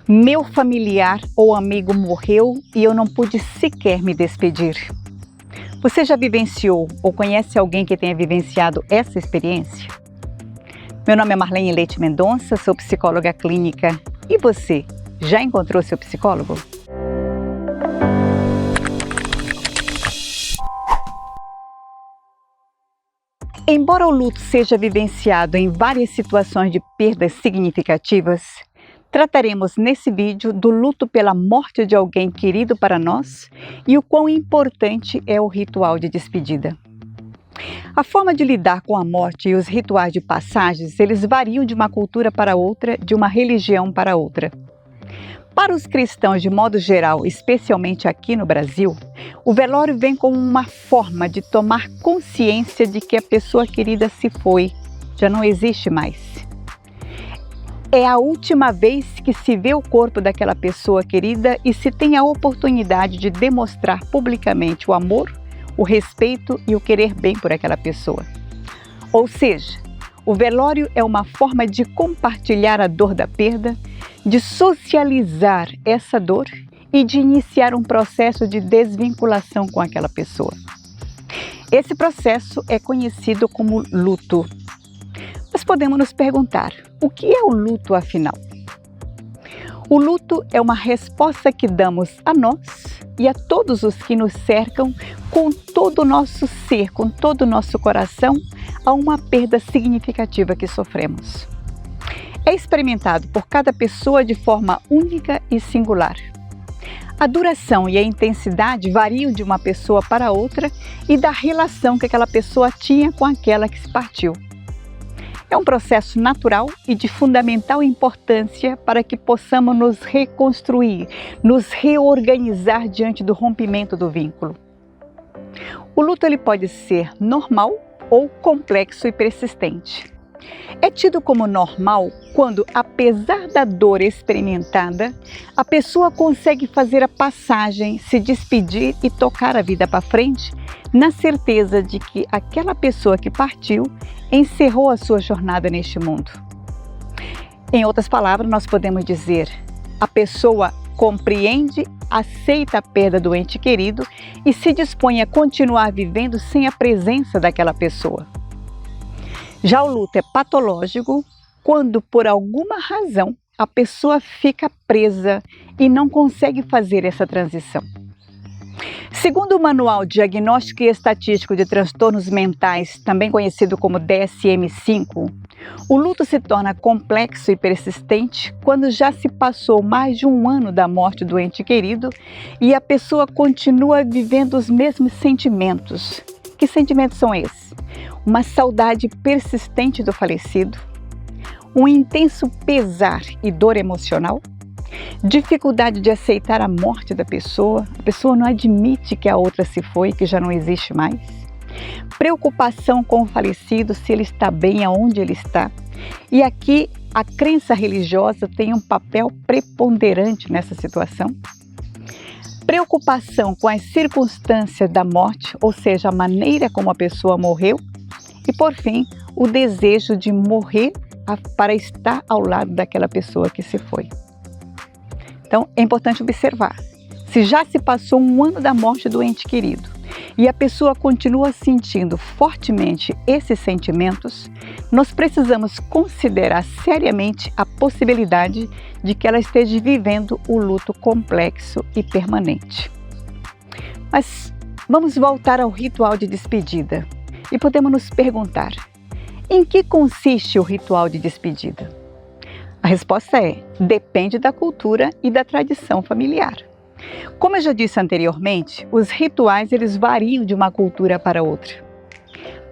Meu familiar ou amigo morreu e eu não pude sequer me despedir. Você já vivenciou ou conhece alguém que tenha vivenciado essa experiência? Meu nome é Marlene Leite Mendonça, sou psicóloga clínica. E você, já encontrou seu psicólogo? Embora o luto seja vivenciado em várias situações de perdas significativas, trataremos nesse vídeo do luto pela morte de alguém querido para nós e o quão importante é o ritual de despedida. A forma de lidar com a morte e os rituais de passagens, eles variam de uma cultura para outra, de uma religião para outra. Para os cristãos de modo geral, especialmente aqui no Brasil, o velório vem como uma forma de tomar consciência de que a pessoa querida se foi, já não existe mais. É a última vez que se vê o corpo daquela pessoa querida e se tem a oportunidade de demonstrar publicamente o amor, o respeito e o querer bem por aquela pessoa. Ou seja, o velório é uma forma de compartilhar a dor da perda, de socializar essa dor e de iniciar um processo de desvinculação com aquela pessoa. Esse processo é conhecido como luto. Mas podemos nos perguntar, o que é o luto afinal? O luto é uma resposta que damos a nós e a todos os que nos cercam com todo o nosso ser, com todo o nosso coração, a uma perda significativa que sofremos. É experimentado por cada pessoa de forma única e singular. A duração e a intensidade variam de uma pessoa para outra e da relação que aquela pessoa tinha com aquela que se partiu. É um processo natural e de fundamental importância para que possamos nos reconstruir, nos reorganizar diante do rompimento do vínculo. O luto ele pode ser normal ou complexo e persistente. É tido como normal quando, apesar da dor experimentada, a pessoa consegue fazer a passagem, se despedir e tocar a vida para frente, na certeza de que aquela pessoa que partiu encerrou a sua jornada neste mundo. Em outras palavras, nós podemos dizer, a pessoa compreende, aceita a perda do ente querido e se dispõe a continuar vivendo sem a presença daquela pessoa. Já o luto é patológico quando, por alguma razão, a pessoa fica presa e não consegue fazer essa transição. Segundo o Manual Diagnóstico e Estatístico de Transtornos Mentais, também conhecido como DSM-5, o luto se torna complexo e persistente quando já se passou mais de um ano da morte do ente querido e a pessoa continua vivendo os mesmos sentimentos. Que sentimentos são esses? Uma saudade persistente do falecido, um intenso pesar e dor emocional, dificuldade de aceitar a morte da pessoa, a pessoa não admite que a outra se foi, que já não existe mais, preocupação com o falecido, se ele está bem, aonde ele está. E aqui a crença religiosa tem um papel preponderante nessa situação. Preocupação com as circunstâncias da morte, ou seja, a maneira como a pessoa morreu. E, por fim, o desejo de morrer para estar ao lado daquela pessoa que se foi. Então, é importante observar. Se já se passou um ano da morte do ente querido e a pessoa continua sentindo fortemente esses sentimentos, nós precisamos considerar seriamente a possibilidade de que ela esteja vivendo o luto complexo e permanente. Mas vamos voltar ao ritual de despedida. E podemos nos perguntar, em que consiste o ritual de despedida? A resposta é, depende da cultura e da tradição familiar. Como eu já disse anteriormente, os rituais eles variam de uma cultura para outra.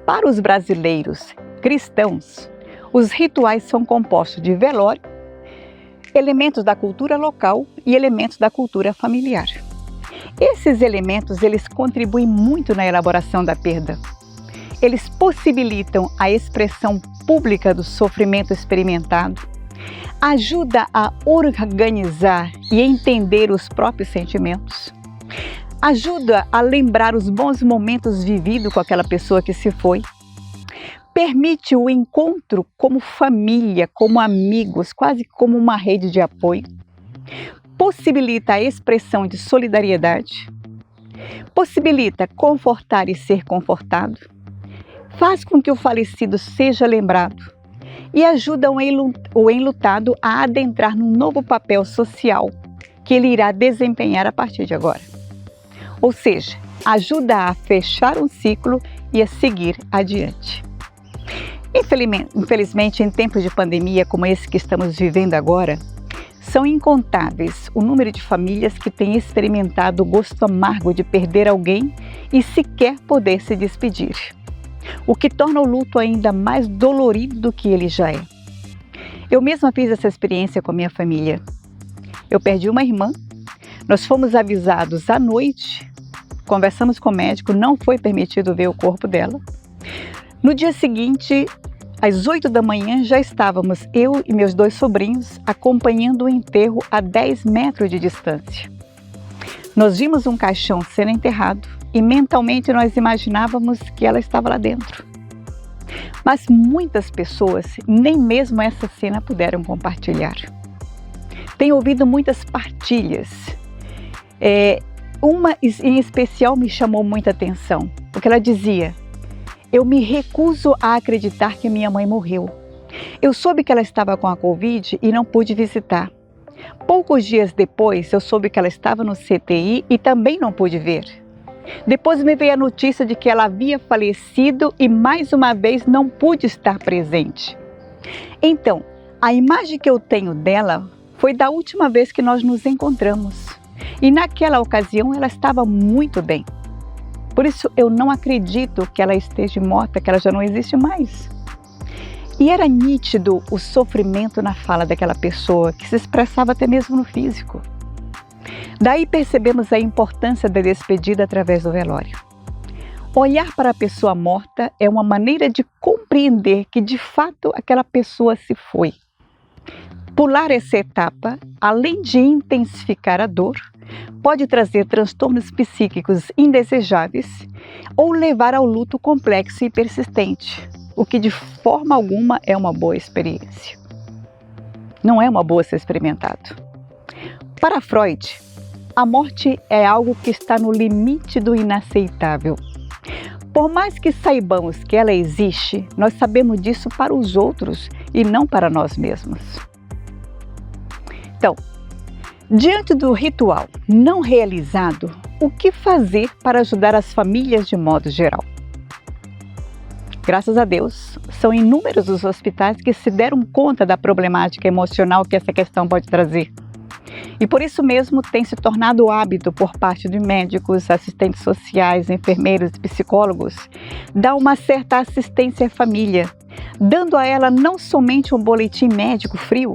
Para os brasileiros cristãos, os rituais são compostos de velório, elementos da cultura local e elementos da cultura familiar. Esses elementos eles contribuem muito na elaboração da perda. Eles possibilitam a expressão pública do sofrimento experimentado, ajuda a organizar e entender os próprios sentimentos, ajuda a lembrar os bons momentos vividos com aquela pessoa que se foi, permite o encontro como família, como amigos, quase como uma rede de apoio. possibilita a expressão de solidariedade, possibilita confortar e ser confortado, faz com que o falecido seja lembrado e ajuda o enlutado a adentrar num novo papel social que ele irá desempenhar a partir de agora. Ou seja, ajuda a fechar um ciclo e a seguir adiante. Infelizmente, em tempos de pandemia como esse que estamos vivendo agora, são incontáveis o número de famílias que têm experimentado o gosto amargo de perder alguém e sequer poder se despedir, o que torna o luto ainda mais dolorido do que ele já é. Eu mesma fiz essa experiência com a minha família. Eu perdi uma irmã, nós fomos avisados à noite, conversamos com o médico, não foi permitido ver o corpo dela. No dia seguinte, às 8 da manhã, já estávamos, eu e meus 2 sobrinhos, acompanhando o enterro a 10 metros de distância. Nós vimos um caixão sendo enterrado e mentalmente nós imaginávamos que ela estava lá dentro. Mas muitas pessoas nem mesmo essa cena puderam compartilhar. Tenho ouvido muitas partilhas. Uma em especial me chamou muita atenção, porque ela dizia: eu me recuso a acreditar que minha mãe morreu. Eu soube que ela estava com a Covid e não pude visitar. Poucos dias depois, eu soube que ela estava no CTI e também não pude ver. Depois me veio a notícia de que ela havia falecido e mais uma vez não pude estar presente. Então, a imagem que eu tenho dela foi da última vez que nós nos encontramos. E naquela ocasião ela estava muito bem. Por isso eu não acredito que ela esteja morta, que ela já não existe mais. E era nítido o sofrimento na fala daquela pessoa, que se expressava até mesmo no físico. Daí percebemos a importância da despedida através do velório. Olhar para a pessoa morta é uma maneira de compreender que de fato aquela pessoa se foi. Pular essa etapa, além de intensificar a dor, pode trazer transtornos psíquicos indesejáveis ou levar ao luto complexo e persistente, o que de forma alguma é uma boa experiência. Não é uma boa ser experimentado. Para Freud, a morte é algo que está no limite do inaceitável. Por mais que saibamos que ela existe, nós sabemos disso para os outros e não para nós mesmos. Então, diante do ritual não realizado, o que fazer para ajudar as famílias de modo geral? Graças a Deus, são inúmeros os hospitais que se deram conta da problemática emocional que essa questão pode trazer. E por isso mesmo tem se tornado hábito por parte de médicos, assistentes sociais, enfermeiros e psicólogos dar uma certa assistência à família, dando a ela não somente um boletim médico frio,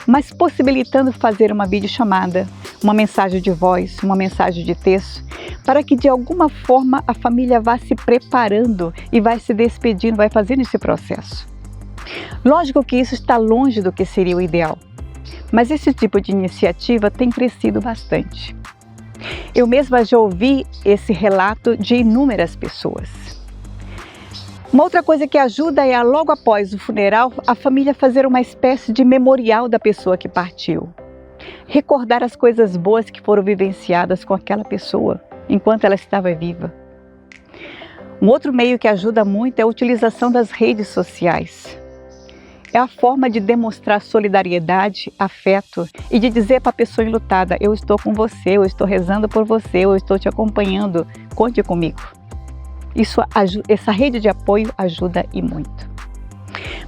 mas possibilitando fazer uma videochamada, uma mensagem de voz, uma mensagem de texto, para que de alguma forma a família vá se preparando e vai se despedindo, vai fazendo esse processo. Lógico que isso está longe do que seria o ideal, mas esse tipo de iniciativa tem crescido bastante. Eu mesma já ouvi esse relato de inúmeras pessoas. Uma outra coisa que ajuda é, logo após o funeral, a família fazer uma espécie de memorial da pessoa que partiu. Recordar as coisas boas que foram vivenciadas com aquela pessoa, enquanto ela estava viva. Um outro meio que ajuda muito é a utilização das redes sociais. É a forma de demonstrar solidariedade, afeto e de dizer para a pessoa enlutada: eu estou com você, eu estou rezando por você, eu estou te acompanhando, conte comigo. Essa rede de apoio ajuda e muito.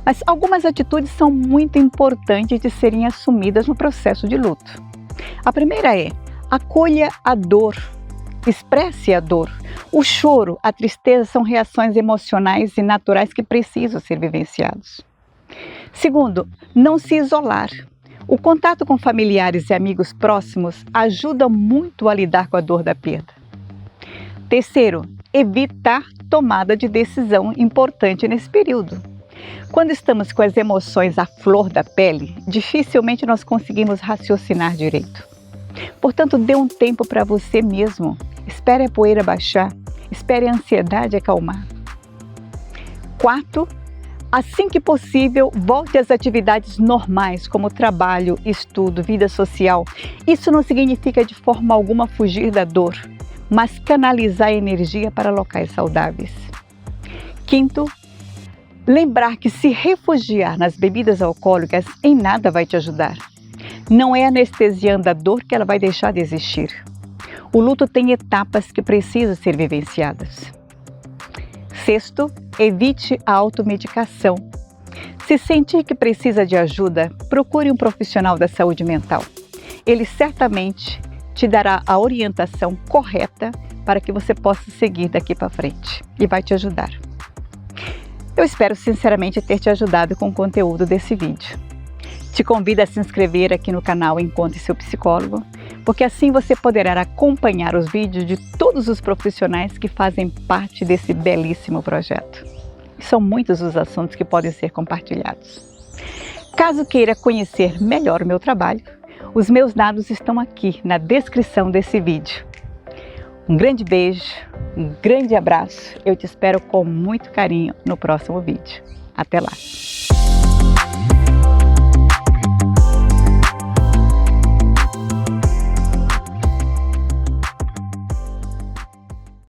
Mas algumas atitudes são muito importantes de serem assumidas no processo de luto. A primeira é: acolha a dor, expresse a dor. O choro, a tristeza são reações emocionais e naturais que precisam ser vivenciados. Segundo, não se isolar. O contato com familiares e amigos próximos ajuda muito a lidar com a dor da perda. Terceiro, evitar tomada de decisão importante nesse período. Quando estamos com as emoções à flor da pele, dificilmente nós conseguimos raciocinar direito. Portanto, dê um tempo para você mesmo. Espere a poeira baixar. Espere a ansiedade acalmar. Quarto, Assim que possível, volte às atividades normais, como trabalho, estudo, vida social. Isso não significa de forma alguma fugir da dor, mas canalizar a energia para locais saudáveis. Quinto, lembrar que se refugiar nas bebidas alcoólicas em nada vai te ajudar. Não é anestesiando a dor que ela vai deixar de existir. O luto tem etapas que precisam ser vivenciadas. Sexto, evite a automedicação. Se sentir que precisa de ajuda, procure um profissional da saúde mental. Ele certamente te dará a orientação correta para que você possa seguir daqui para frente e vai te ajudar. Eu espero sinceramente ter te ajudado com o conteúdo desse vídeo. Te convido a se inscrever aqui no canal Encontre Seu Psicólogo, porque assim você poderá acompanhar os vídeos de todos os profissionais que fazem parte desse belíssimo projeto. E são muitos os assuntos que podem ser compartilhados. Caso queira conhecer melhor o meu trabalho, os meus dados estão aqui na descrição desse vídeo. Um grande beijo, um grande abraço. Eu te espero com muito carinho no próximo vídeo. Até lá!